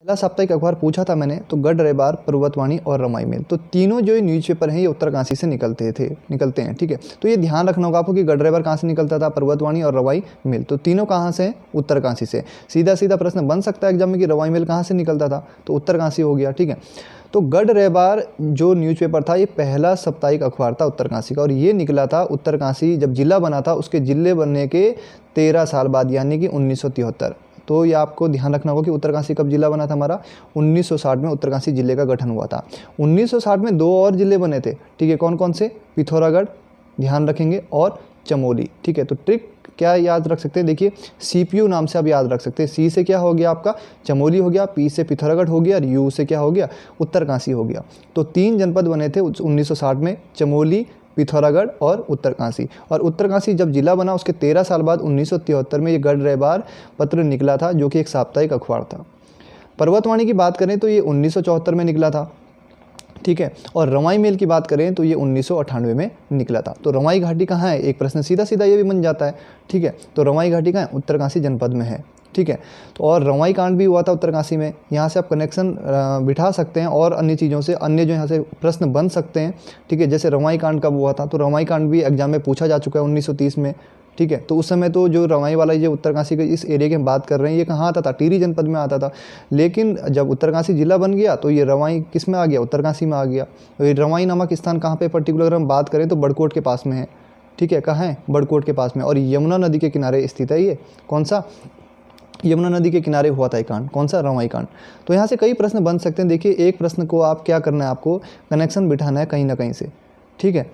पहला साप्ताहिक अखबार पूछा था मैंने तो गढ़ रेबार, पर्वतवाणी और रवाई मेल, तो तीनों जो न्यूज़पेपर हैं ये उत्तरकाशी से निकलते हैं। ठीक है, तो ये ध्यान रखना होगा आपको कि गढ़ रेबार कहाँ से निकलता था, पर्वतवाणी और रवाई मेल, तो तीनों कहाँ से हैं, उत्तरकाशी से। सीधा सीधा प्रश्न बन सकता है एग्जाम में कि रवाई मेल कहाँ से निकलता था, तो उत्तरकाशी हो गया। ठीक है, तो गढ़ रेबार जो न्यूज़पेपर था ये पहला साप्ताहिक अखबार था उत्तरकाशी का, और ये निकला था उत्तरकाशी जब जिला बना था उसके जिले बनने के 13 साल बाद, यानी कि 1973। तो ये आपको ध्यान रखना होगा कि उत्तरकाशी कब जिला बना था हमारा, 1960 में उत्तरकाशी जिले का गठन हुआ था। 1960 में 2 और जिले बने थे। ठीक है, कौन कौन से, पिथौरागढ़ ध्यान रखेंगे और चमोली। ठीक है, तो ट्रिक क्या याद रख सकते हैं, देखिए CPU नाम से आप याद रख सकते हैं। C से क्या हो गया आपका, चमोली हो गया, P से पिथौरागढ़ हो गया, और U से क्या हो गया, उत्तरकाशी हो गया। तो 3 जनपद बने थे 1960 में, चमोली, पिथौरागढ़ और उत्तरकाशी। और उत्तरकाशी जब जिला बना उसके 13 साल बाद 1973 में ये गढ़ रेबार पत्र निकला था, जो कि एक साप्ताहिक अखबार था। पर्वतवाणी की बात करें तो ये 1974 में निकला था। ठीक है, और रवाई मेल की बात करें तो ये 1998 में निकला था। तो रवाई घाटी कहाँ है, एक प्रश्न सीधा सीधा ये भी बन जाता है। ठीक है, तो रवाई घाटी कहाँ है, उत्तरकाशी जनपद में है। ठीक है, तो और रवाई कांड भी हुआ था उत्तरकाशी में। यहाँ से आप कनेक्शन बिठा सकते हैं और अन्य चीज़ों से, अन्य जो यहाँ से प्रश्न बन सकते हैं। ठीक है, जैसे रवाई कांड कब हुआ था, तो रवाई कांड भी एग्जाम में पूछा जा चुका है 1930 में। ठीक है, तो उस समय तो जो रवाई वाला ये उत्तरकाशी के इस एरिया की हम बात कर रहे हैं, ये कहाँ आता था, टिहरी जनपद में आता था। लेकिन जब उत्तरकाशी जिला बन गया तो ये रवाई किस में आ गया, उत्तरकाशी में आ गया। तो ये रवाई नामक स्थान कहाँ पे पर्टिकुलर हम बात करें तो बड़कोट के पास में है। ठीक है, कहाँ है, बड़कोट के पास में, और यमुना नदी के किनारे स्थित है। ये कौन सा, यमुना नदी के किनारे हुआ था ये कांड, कौन सा, रवाई कांड। तो यहाँ से कई प्रश्न बन सकते हैं। देखिए एक प्रश्न को आप क्या करना है, आपको कनेक्शन बिठाना है कहीं ना कहीं से। ठीक है,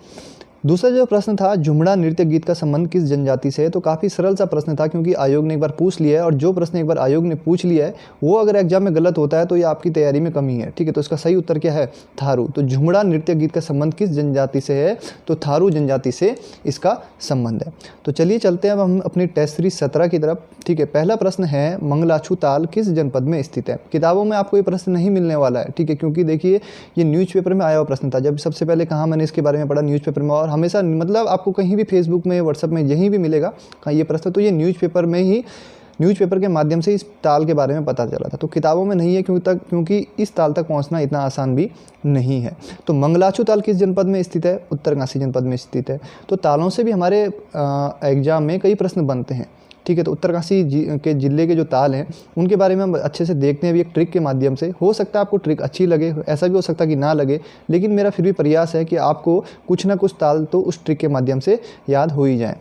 दूसरा जो प्रश्न था, झुमड़ा नृत्य गीत का संबंध किस जनजाति से है, तो काफ़ी सरल सा प्रश्न था क्योंकि आयोग ने एक बार पूछ लिया है, और जो प्रश्न एक बार आयोग ने पूछ लिया है वो अगर एग्जाम में गलत होता है तो ये आपकी तैयारी में कमी है। ठीक है, तो इसका सही उत्तर क्या है, थारू। तो झुमड़ा नृत्य गीत का संबंध किस जनजाति से है, तो थारू जनजाति से इसका संबंध है। तो चलिए चलते हैं अब हम अपनी टेस्ट सीरीज 17 की तरफ। ठीक है, पहला प्रश्न है, मंगलाछू ताल किस जनपद में स्थित है। किताबों में आपको ये प्रश्न नहीं मिलने वाला है। ठीक है, क्योंकि देखिए ये न्यूज़पेपर में आया हुआ प्रश्न था। जब सबसे पहले कहाँ मैंने इसके बारे में पढ़ा, न्यूज़पेपर में, और हमेशा मतलब आपको कहीं भी फेसबुक में, व्हाट्सएप में, यहीं भी मिलेगा कहाँ ये प्रश्न, तो ये न्यूज़पेपर में ही, न्यूज़पेपर के माध्यम से इस ताल के बारे में पता चला था। तो किताबों में नहीं है क्योंकि इस ताल तक पहुंचना इतना आसान भी नहीं है। तो मंगलाछू ताल किस जनपद में स्थित है, उत्तरकाशी जनपद में स्थित है। तो तालों से भी हमारे एग्जाम में कई प्रश्न बनते हैं। ठीक है, तो उत्तरकाशी के ज़िले के जो ताल हैं उनके बारे में हम अच्छे से देखते हैं अभी एक ट्रिक के माध्यम से। हो सकता है आपको ट्रिक अच्छी लगे, ऐसा भी हो सकता है कि ना लगे, लेकिन मेरा फिर भी प्रयास है कि आपको कुछ ना कुछ ताल तो उस ट्रिक के माध्यम से याद हो ही जाए।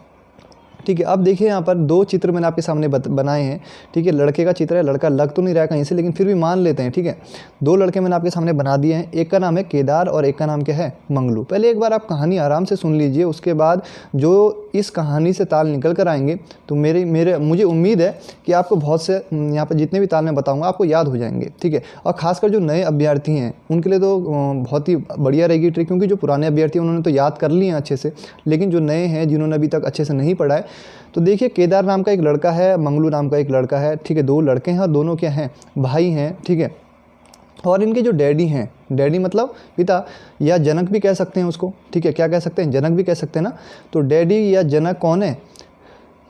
ठीक है, अब देखिए यहाँ पर 2 चित्र मैंने आपके सामने बनाए हैं। ठीक है, लड़के का चित्र है, लड़का लग तो नहीं रहा है कहीं से, लेकिन फिर भी मान लेते हैं। ठीक है, 2 लड़के मैंने आपके सामने बना दिए हैं, एक का नाम है केदार और एक का नाम क्या है, मंगलू। पहले एक बार आप कहानी आराम से सुन लीजिए, उसके बाद जो इस कहानी से ताल निकल कर आएंगे तो मुझे उम्मीद है कि आपको बहुत से यहाँ पर जितने भी ताल मैं बताऊँगा आपको याद हो जाएंगे। ठीक है, और खासकर जो नए अभ्यर्थी हैं उनके लिए तो बहुत ही बढ़िया रहेगी ट्रिक, क्योंकि जो पुराने अभ्यर्थी हैं उन्होंने तो याद कर लिए हैं अच्छे से, लेकिन जो नए हैं जिन्होंने अभी तक अच्छे से नहीं पढ़ा है, तो देखिए केदार नाम का एक लड़का है, मंगलू नाम का एक लड़का है। ठीक है, 2 लड़के हैं और दोनों क्या हैं, भाई हैं। ठीक है, और इनके जो डैडी हैं, डैडी मतलब पिता या जनक भी कह सकते हैं उसको। ठीक है, क्या कह सकते हैं, जनक भी कह सकते हैं ना। तो डैडी या जनक कौन है,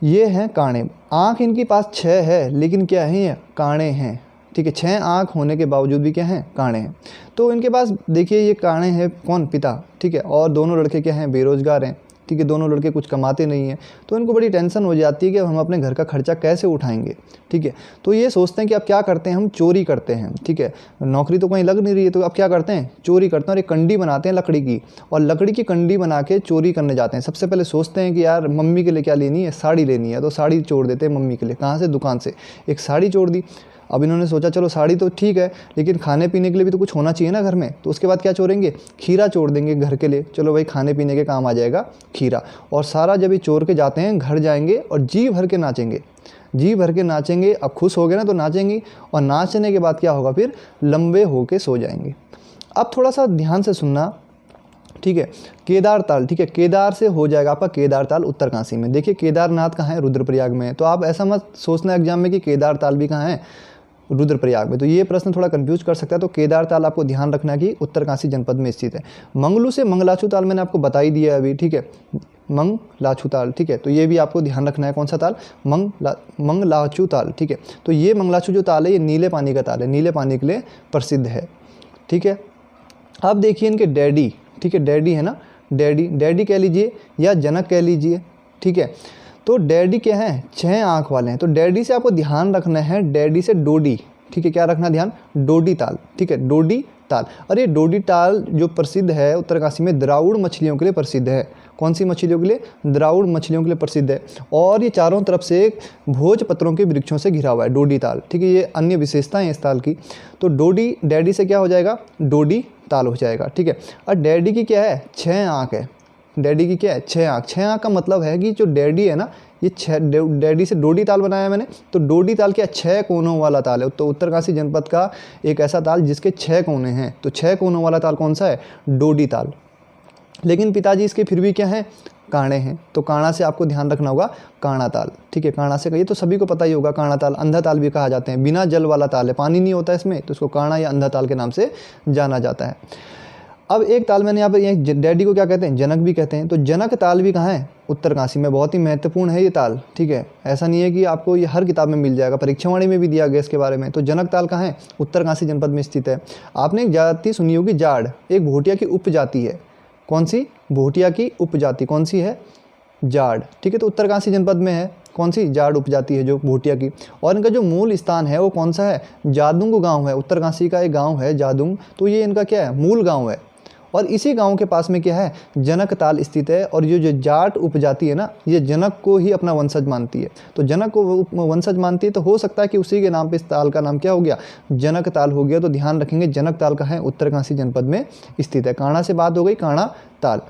ये हैं काणे। आँख इनके पास 6 है, लेकिन क्या है, ये काणे हैं। ठीक है, 6 आँख होने के बावजूद भी क्या हैं, काणे हैं। तो इनके पास देखिए ये काणे हैं, कौन, पिता। ठीक है, और दोनों लड़के क्या हैं, बेरोजगार हैं। ठीक है, दोनों लड़के कुछ कमाते नहीं हैं, तो इनको बड़ी टेंशन हो जाती है कि हम अपने घर का खर्चा कैसे उठाएंगे। ठीक है, तो ये सोचते हैं कि अब क्या करते हैं, हम चोरी करते हैं। ठीक है, नौकरी तो कहीं लग नहीं रही है, तो अब क्या करते हैं, चोरी करते हैं, और एक कंडी बनाते हैं लकड़ी की, और लकड़ी की कंडी बना के चोरी करने जाते हैं। सबसे पहले सोचते हैं कि यार मम्मी के लिए क्या लेनी है, साड़ी लेनी है, तो साड़ी चोर देते हैं मम्मी के लिए। कहाँ से, दुकान से एक साड़ी चोर दी। अब इन्होंने सोचा चलो साड़ी तो ठीक है, लेकिन खाने पीने के लिए भी तो कुछ होना चाहिए ना घर में, तो उसके बाद क्या चोरेंगे, खीरा चोर देंगे घर के लिए। चलो भाई खाने पीने के काम आ जाएगा खीरा। और सारा जब ये चोर के जाते हैं घर जाएंगे और जी भर के नाचेंगे, जी भर के नाचेंगे। अब खुश हो गए ना तो नाचेंगे, और नाचने के बाद क्या होगा, फिर लंबे होके सो जाएंगे। अब थोड़ा सा ध्यान से सुनना। ठीक है, केदार ताल। ठीक है, केदार से हो जाएगा आपका केदार ताल उत्तरकाशी में। देखिए केदारनाथ कहाँ है, रुद्रप्रयाग में है। तो आप ऐसा मत सोचना एग्जाम में कि केदार ताल भी कहाँ है, रुद्रप्रयाग में। तो ये प्रश्न थोड़ा कंफ्यूज कर सकता है। तो केदार ताल आपको ध्यान रखना कि उत्तरकाशी जनपद में स्थित है। मंगलू से मंगलाचू ताल मैंने आपको बता ही दिया है अभी, ठीक है, मंगलाचू ताल, ठीक है। तो ये भी आपको ध्यान रखना है, कौन सा ताल, मंगलाचू ताल, ठीक है। तो ये मंगलाचू जो ताल है ये नीले पानी का ताल है, नीले पानी के लिए प्रसिद्ध है, ठीक है। अब देखिए इनके डैडी, ठीक है, डैडी है ना, डैडी कह लीजिए या जनक कह लीजिए, ठीक है। तो डैडी क्या हैं, 6 आँख वाले हैं। तो डैडी से आपको ध्यान रखना है, डैडी से डोडी, ठीक है, क्या रखना ध्यान, डोडी ताल, ठीक है, डोडी ताल। और ये डोडी ताल जो प्रसिद्ध है उत्तरकाशी में द्राउड़ मछलियों के लिए प्रसिद्ध है। कौन सी मछलियों के लिए, द्राउड़ मछलियों के लिए प्रसिद्ध है। और ये चारों तरफ से भोजपत्रों के वृक्षों से घिरा हुआ है डोडी ताल, ठीक है। ये अन्य विशेषताएं इस ताल की। तो डोडी, डैडी से क्या हो जाएगा, डोडी ताल हो जाएगा, ठीक है। और डैडी की क्या है, 6 आँख है, डैडी की क्या है, 6 आँख। 6 आँख का मतलब है कि जो डैडी है ना, ये डैडी से डोडी ताल बनाया मैंने। तो डोडी ताल क्या, 6 कोनों वाला ताल है। तो उत्तरकाशी जनपद का एक ऐसा ताल जिसके 6 कोने हैं। तो 6 कोनों वाला ताल कौन सा है, डोडी ताल। लेकिन पिताजी इसके फिर भी क्या हैं, काणे हैं। तो काणा से आपको ध्यान रखना होगा, काणा ताल, ठीक है। काणा से कहिए तो सभी को पता ही होगा, काणा ताल, अंधा ताल भी कहा जाते हैं। बिना जल वाला ताल है, पानी नहीं होता इसमें, तो इसको काणा या अंधा ताल के नाम से जाना जाता है। अब एक ताल मैंने यहाँ पर, डैडी को क्या कहते हैं, जनक भी कहते हैं। तो जनक ताल भी कहाँ है, उत्तरकाशी में। बहुत ही महत्वपूर्ण है ये ताल, ठीक है। ऐसा नहीं है कि आपको ये हर किताब में मिल जाएगा, परीक्षावाणी में भी दिया गया इसके बारे में। तो जनक ताल कहाँ है, उत्तरकाशी जनपद में स्थित है। आपने एक जाति सुनी होगी, जाड़, एक भोटिया की उपजाति है। कौन सी, भोटिया की उपजाति, कौन सी है, जाड़, ठीक है। तो उत्तरकाशी जनपद में है, कौन सी, जाड़ उपजाति है जो भोटिया की। और इनका जो मूल स्थान है वो कौन सा है, जादुंग गांव है। उत्तरकाशी का एक गांव है जादुंग, तो ये इनका क्या है, मूल गांव है। और इसी गांव के पास में क्या है, जनक ताल स्थित है। और ये जो जाट उपजाति है ना, ये जनक को ही अपना वंशज मानती है। तो जनक को वंशज मानती है, तो हो सकता है कि उसी के नाम पे इस ताल का नाम क्या हो गया, जनक ताल हो गया। तो ध्यान रखेंगे, जनक ताल का है, उत्तरकाशी जनपद में स्थित है। काणा से बात हो गई, काणा ताल।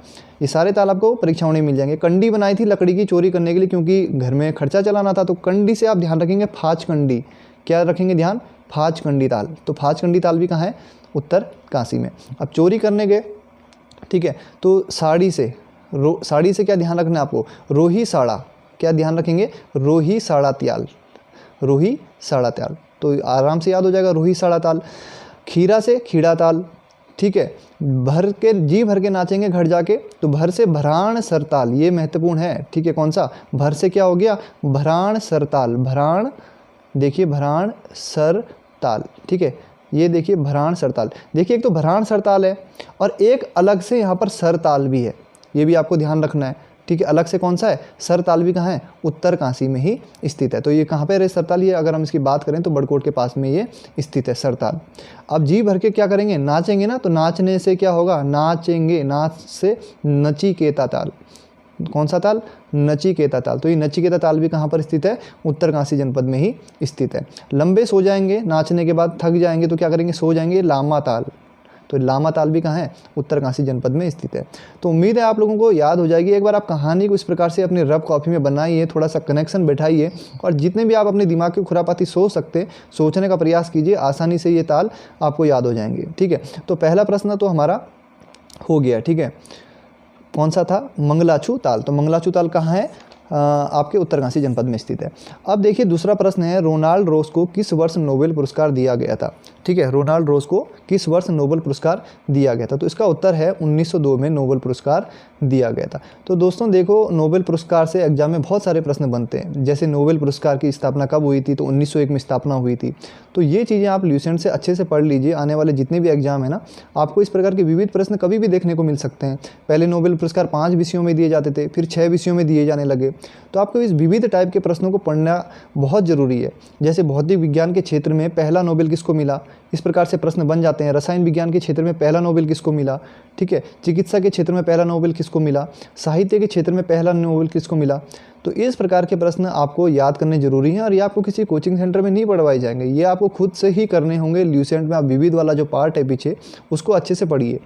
ये सारे ताल आपको परीक्षाओं में मिल जाएंगे। कंडी बनाई थी लकड़ी की चोरी करने के लिए, क्योंकि घर में खर्चा चलाना था। तो कंडी से आप ध्यान रखेंगे, फाच कंडी, क्या रखेंगे ध्यान, फाच कंडी ताल। तो फाच कंडी ताल भी कहाँ है, उत्तरकाशी में। अब चोरी करने गए, ठीक है। तो साड़ी से, साड़ी से क्या ध्यान रखना है आपको, रोही साड़ा, क्या ध्यान रखेंगे, रोही साड़ा त्याल, रोही साड़ा त्याल। तो आराम से याद हो जाएगा, रोही साड़ा ताल। खीरा से खीड़ा ताल, ठीक है। भर के, जी भर के नाचेंगे घर जाके, तो भर से भराण सरताल, ये महत्वपूर्ण है, ठीक है। कौन सा, भर से क्या हो गया, भराण सरताल, भराण, देखिए भराण सरताल, ठीक है। ये देखिए भराण सरताल, देखिए एक तो भराण सरताल है और एक अलग से यहाँ पर सरताल भी है, ये भी आपको ध्यान रखना है, ठीक है। अलग से कौन सा है, सरताल भी कहाँ है, उत्तरकाशी में ही स्थित है। तो ये कहाँ पे है सरताल, ये अगर हम इसकी बात करें तो बड़कोट के पास में ये स्थित है सरताल। अब जी भर के क्या करेंगे, नाचेंगे ना, तो नाचने से क्या होगा, नाचेंगे, नाच से नचिकेता ताल, कौन सा ताल, नचिकेता ताल। तो ये नचिकेता ताल भी कहाँ पर स्थित है, उत्तरकाशी जनपद में ही स्थित है। लंबे सो जाएंगे, नाचने के बाद थक जाएंगे तो क्या करेंगे, सो जाएंगे, लामा ताल। तो लामा ताल भी कहाँ है, उत्तरकाशी जनपद में स्थित है। तो उम्मीद है आप लोगों को याद हो जाएगी। एक बार आप कहानी को इस प्रकार से अपनी रफ कॉपी में बनाइए, थोड़ा सा कनेक्शन बैठाइए, और जितने भी आप अपने दिमाग की खुरापाती सोच सकते, सोचने का प्रयास कीजिए, आसानी से ये ताल आपको याद हो जाएंगे, ठीक है। तो पहला प्रश्न तो हमारा हो गया, ठीक है। कौन सा था, मंगलाचू ताल। तो मंगलाचू ताल कहाँ है, आपके उत्तरकाशी जनपद में स्थित है। अब देखिए दूसरा प्रश्न है, रोनाल्ड रोज को किस वर्ष नोबेल पुरस्कार दिया गया था, ठीक है। रोनाल्ड रोज को किस वर्ष नोबेल पुरस्कार दिया गया था, तो इसका उत्तर है 1902 में नोबेल पुरस्कार दिया गया था। तो दोस्तों देखो, नोबेल पुरस्कार से एग्जाम में बहुत सारे प्रश्न बनते हैं। जैसे नोबेल पुरस्कार की स्थापना कब हुई थी, तो 1901 में स्थापना हुई थी। तो ये चीज़ें आप ल्यूसेंट से अच्छे से पढ़ लीजिए, आने वाले जितने भी एग्जाम है ना, आपको इस प्रकार के विविध प्रश्न कभी भी देखने को मिल सकते हैं। पहले नोबेल पुरस्कार 5 विषयों में दिए जाते थे, फिर 6 विषयों में दिए जाने लगे। तो आपको इस विविध टाइप के प्रश्नों को पढ़ना बहुत ज़रूरी है। जैसे भौतिक विज्ञान के क्षेत्र में पहला नोबेल किसको मिला, इस प्रकार से प्रश्न बन जाते हैं। रसायन विज्ञान के क्षेत्र में पहला नोबेल किसको मिला, ठीक है। चिकित्सा के क्षेत्र में पहला नोबेल किसको मिला, साहित्य के क्षेत्र में पहला नोबेल किसको मिला। तो इस प्रकार के प्रश्न आपको याद करने जरूरी हैं, और ये आपको किसी कोचिंग सेंटर में नहीं पढ़वाए जाएंगे, ये आपको खुद से ही करने होंगे। ल्यूसेंट में आप विविध वाला जो पार्ट है पीछे, उसको अच्छे से पढ़िए।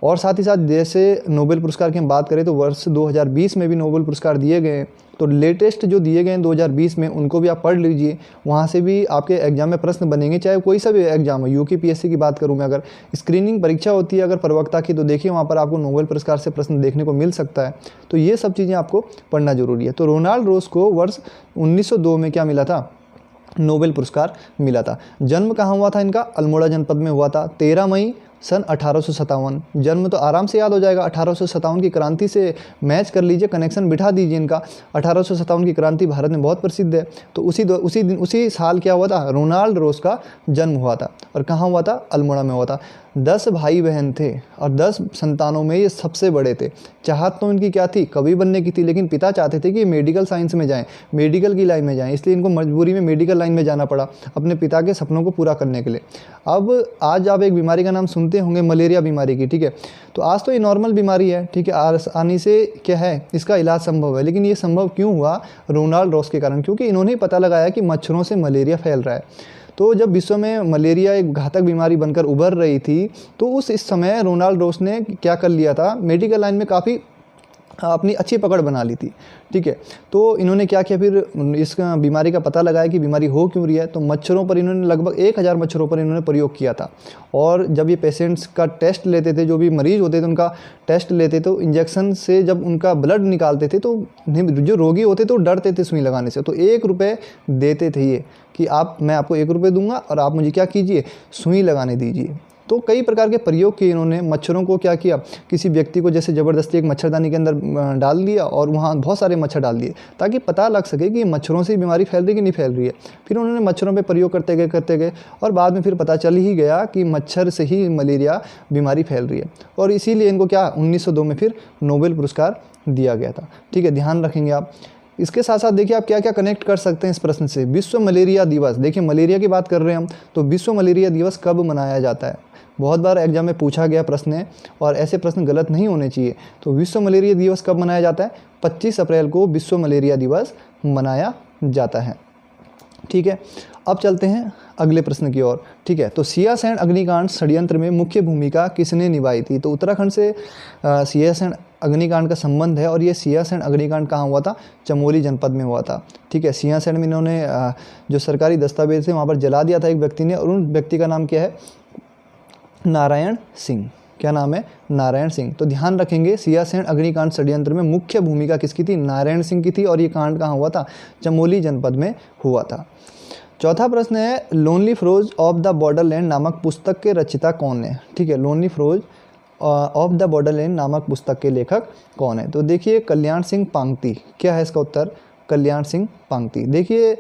और साथ ही साथ जैसे नोबेल पुरस्कार की हम बात करें तो वर्ष 2020 में भी नोबेल पुरस्कार दिए गए हैं। तो लेटेस्ट जो दिए गए हैं 2020 में, उनको भी आप पढ़ लीजिए। वहाँ से भी आपके एग्जाम में प्रश्न बनेंगे, चाहे कोई सा भी एग्जाम हो। यूपीपीएससी की बात करूँ मैं, अगर स्क्रीनिंग परीक्षा होती है अगर प्रवक्ता की, तो देखिए वहाँ पर आपको नोबेल पुरस्कार से प्रश्न देखने को मिल सकता है। तो ये सब चीज़ें आपको पढ़ना जरूरी है। तो रोनाल्ड रोज को वर्ष 1902 में क्या मिला था, नोबेल पुरस्कार मिला था। जन्म कहाँ हुआ था इनका? अल्मोड़ा जनपद में हुआ था 13 मई सन 1857। जन्म तो आराम से याद हो जाएगा, 1857 की क्रांति से मैच कर लीजिए, कनेक्शन बिठा दीजिए इनका। 1857 की क्रांति भारत में बहुत प्रसिद्ध है। तो उसी साल क्या हुआ था? रोनाल्ड रोज का जन्म हुआ था। और कहाँ हुआ था? अल्मोड़ा में हुआ था। 10 भाई बहन थे और 10 संतानों में ये सबसे बड़े थे। चाहत तो इनकी क्या थी? कवि बनने की थी, लेकिन पिता चाहते थे कि मेडिकल साइंस में जाएं, मेडिकल की लाइन में जाएं, इसलिए इनको मजबूरी में मेडिकल लाइन में जाना पड़ा अपने पिता के सपनों को पूरा करने के लिए। अब आज आप एक बीमारी का नाम सुनते होंगे, मलेरिया बीमारी की, ठीक है। तो आज तो ये नॉर्मल बीमारी है, ठीक है, आसानी से क्या है इसका इलाज संभव है। लेकिन ये संभव क्यों हुआ? रोनाल्ड रॉस के कारण, क्योंकि इन्होंने पता लगाया कि मच्छरों से मलेरिया फैल रहा है। तो जब विश्व में मलेरिया एक घातक बीमारी बनकर उभर रही थी, तो इस समय रोनाल्ड रॉस ने क्या कर लिया था? मेडिकल लाइन में काफ़ी अपनी अच्छी पकड़ बना ली थी, ठीक है। तो इन्होंने क्या किया फिर? इस बीमारी का पता लगाया कि बीमारी हो क्यों रही है। तो मच्छरों पर इन्होंने लगभग 1000 मच्छरों पर इन्होंने प्रयोग किया था। और जब ये पेशेंट्स का टेस्ट लेते थे, जो भी मरीज़ होते थे उनका टेस्ट लेते, तो इंजेक्शन से जब उनका ब्लड निकालते थे तो जो रोगी होते थे वो डरते थे सुई लगाने से। तो 1 रुपये देते थे ये कि मैं आपको 1 रुपये दूंगा और आप मुझे क्या कीजिए? सुई लगाने दीजिए। तो कई प्रकार के प्रयोग किए इन्होंने। मच्छरों को क्या किया? किसी व्यक्ति को जैसे ज़बरदस्ती एक मच्छरदानी के अंदर डाल दिया और वहाँ बहुत सारे मच्छर डाल दिए, ताकि पता लग सके कि मच्छरों से बीमारी फैल रही कि नहीं फैल रही है। फिर उन्होंने मच्छरों पे प्रयोग करते गए और बाद में फिर पता चल ही गया कि मच्छर से ही मलेरिया बीमारी फैल रही है। और इसीलिए इनको क्या 1902 में फिर नोबेल पुरस्कार दिया गया था, ठीक है, ध्यान रखेंगे आप। इसके साथ साथ देखिए आप क्या क्या कनेक्ट कर सकते हैं इस प्रश्न से। विश्व मलेरिया दिवस, देखिए मलेरिया की बात कर रहे हैं हम, तो विश्व मलेरिया दिवस कब मनाया जाता है? बहुत बार एग्जाम में पूछा गया प्रश्न है और ऐसे प्रश्न गलत नहीं होने चाहिए। तो विश्व मलेरिया दिवस कब मनाया जाता है? 25 अप्रैल को विश्व मलेरिया दिवस मनाया जाता है, ठीक है। अब चलते हैं अगले प्रश्न की ओर, ठीक है। तो सियासैन अग्निकांड षड्यंत्र में मुख्य भूमिका किसने निभाई थी? तो उत्तराखंड से सियासैन अग्निकांड का संबंध है और ये सियासैन अग्निकांड कहाँ हुआ था? चमोली जनपद में हुआ था, ठीक है। सियासैन में इन्होंने जो सरकारी दस्तावेज थे वहाँ पर जला दिया था एक व्यक्ति ने, और उन व्यक्ति का नाम क्या है? नारायण सिंह। क्या नाम है? नारायण सिंह। तो ध्यान रखेंगे सियासैन अग्निकांड षड्यंत्र में मुख्य भूमिका किसकी थी? नारायण सिंह की थी। और ये कांड कहाँ हुआ था? चमोली जनपद में हुआ था। चौथा प्रश्न है, Lonely Furrows of the Borderland नामक पुस्तक के रचयिता कौन है? ठीक है, Lonely Furrows of the Borderland नामक पुस्तक के लेखक कौन है? तो देखिए कल्याण सिंह पांगती। क्या है इसका उत्तर? कल्याण सिंह पांगती। देखिए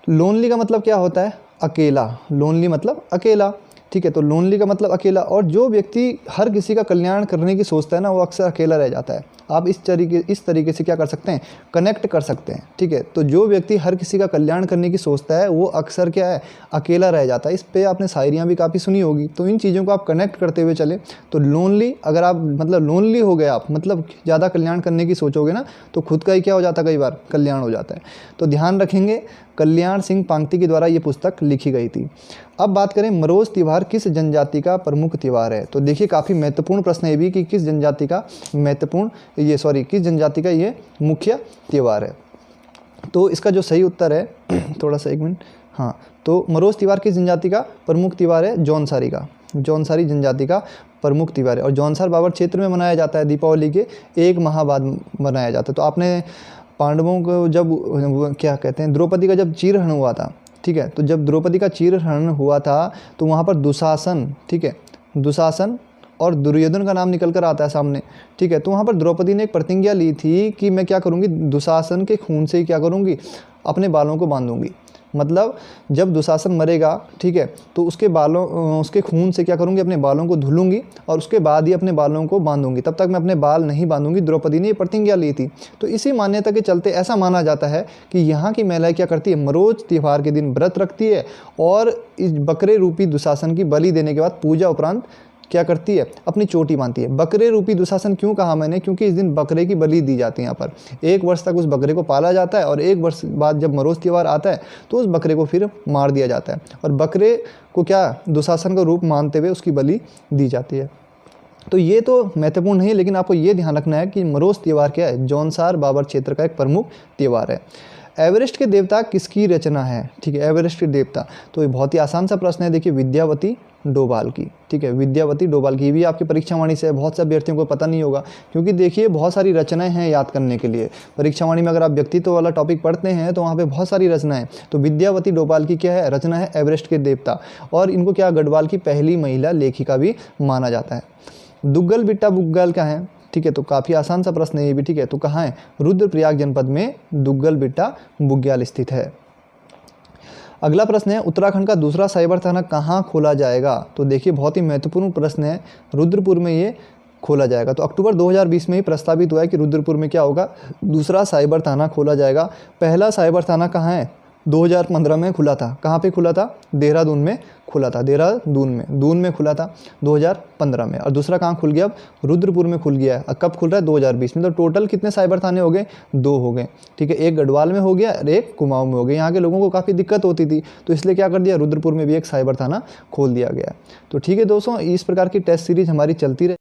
लोनली का मतलब क्या होता है? अकेला। लोनली मतलब अकेला, ठीक है। तो लोनली का मतलब अकेला, और जो व्यक्ति हर किसी का कल्याण करने की सोचता है ना, वो अक्सर अकेला रह जाता है। आप इस तरीके से क्या कर सकते हैं? कनेक्ट कर सकते हैं, ठीक है। तो जो व्यक्ति हर किसी का कल्याण करने की सोचता है वो अक्सर क्या है? अकेला रह जाता है। इस पे आपने शायरियाँ भी काफ़ी सुनी होगी। तो इन चीज़ों को आप कनेक्ट करते हुए चले। तो लोनली, अगर आप मतलब लोनली हो गए आप, मतलब ज़्यादा कल्याण करने की सोचोगे ना, तो खुद का ही क्या हो जाता है? कई बार कल्याण हो जाता है। तो ध्यान रखेंगे कल्याण सिंह पांगती के द्वारा ये पुस्तक लिखी गई थी। अब बात करें मरोज त्योहार किस जनजाति का प्रमुख त्यौहार है? तो देखिए काफ़ी महत्वपूर्ण प्रश्न है भी कि किस जनजाति का किस जनजाति का ये मुख्य त्यौहार है। तो इसका जो सही उत्तर है थोड़ा सा एक मिनट, हाँ, तो मरोज त्यौहार किस जनजाति का प्रमुख त्यौहार है? जौनसारी का। जौनसारी जनजाति का प्रमुख त्यौहार है और जौनसार बाबर क्षेत्र में मनाया जाता है। दीपावली के 1 माह बाद मनाया जाता है। तो आपने पांडवों को जब क्या कहते हैं, द्रौपदी का जब चीरहरण हुआ था, ठीक है, तो जब द्रौपदी का चीरहरण हुआ था तो वहाँ पर दुशासन, ठीक है, दुशासन और दुर्योधन का नाम निकल कर आता है सामने, ठीक है। तो वहाँ पर द्रौपदी ने एक प्रतिज्ञा ली थी कि मैं क्या करूँगी? दुशासन के खून से ही क्या करूँगी? अपने बालों को बांधूंगी। मतलब जब दुशासन मरेगा, ठीक है, तो उसके खून से क्या करूँगी? अपने बालों को धुलूंगी और उसके बाद ही अपने बालों को बांधूंगी। तब तक मैं अपने बाल नहीं बांधूंगी। द्रौपदी ने ये प्रतिज्ञा ली थी। तो इसी मान्यता के चलते ऐसा माना जाता है कि यहाँ की महिलाएं क्या करती है? मरोज त्यौहार के दिन व्रत रखती है और इस बकरे रूपी दुशासन की बलि देने के बाद पूजा उपरांत क्या करती है? अपनी चोटी बांधती है। बकरे रूपी दुशासन क्यों कहा मैंने? क्योंकि इस दिन बकरे की बलि दी जाती है। यहाँ पर 1 वर्ष तक उस बकरे को पाला जाता है और 1 वर्ष बाद जब मरोज त्यौहार आता है तो उस बकरे को फिर मार दिया जाता है और बकरे को क्या दुशासन का रूप मानते हुए उसकी बलि दी जाती है। तो ये तो महत्वपूर्ण नहीं है, लेकिन आपको ये ध्यान रखना है कि मरोज त्यौहार क्या है? जौनसार बाबर क्षेत्र का एक प्रमुख त्यौहार है। एवरेस्ट के देवता किसकी रचना है? ठीक है, एवरेस्ट के देवता, तो ये बहुत ही आसान सा प्रश्न है। देखिए विद्यावती डोभाल की, ठीक है, विद्यावती डोभाल की। ये भी आपकी परीक्षा वाणी से है, बहुत से अभ्यर्थियों को पता नहीं होगा, क्योंकि देखिए बहुत सारी रचनाएं हैं याद करने के लिए। परीक्षा वाणी में अगर आप व्यक्तित्व वाला टॉपिक पढ़ते हैं तो वहाँ पे बहुत सारी रचनाएं। तो विद्यावती डोभाल की क्या है? रचना है एवरेस्ट के देवता, और इनको क्या गढ़वाल की पहली महिला लेखिका भी माना जाता है। दुग्गल बिट्टा बुग्गल क्या है? ठीक है, तो काफ़ी आसान सा प्रश्न है ये भी। ठीक है, तो कहाँ है? रुद्रप्रयाग जनपद में दुग्गल बिट्टा बुग्याल स्थित है। अगला प्रश्न है, उत्तराखंड का दूसरा साइबर थाना कहाँ खोला जाएगा? तो देखिए बहुत ही महत्वपूर्ण प्रश्न है, रुद्रपुर में ये खोला जाएगा। तो अक्टूबर 2020 में ही प्रस्तावित हुआ है कि रुद्रपुर में क्या होगा? दूसरा साइबर थाना खोला जाएगा। पहला साइबर थाना कहाँ है? 2015 में खुला था। कहाँ पे खुला था? देहरादून में खुला था, दून में खुला था 2015 में। और दूसरा कहाँ खुल गया? अब रुद्रपुर में खुल गया है। अब कब खुल रहा है? 2020 में। तो टोटल कितने साइबर थाने हो गए? 2 हो गए। ठीक है, एक गढ़वाल में हो गया और एक कुमाऊं में हो गया। यहाँ के लोगों को काफ़ी दिक्कत होती थी, तो इसलिए क्या कर दिया? रुद्रपुर में भी एक साइबर थाना खोल दिया गया। तो ठीक है दोस्तों, इस प्रकार की टेस्ट सीरीज हमारी चलती रहे।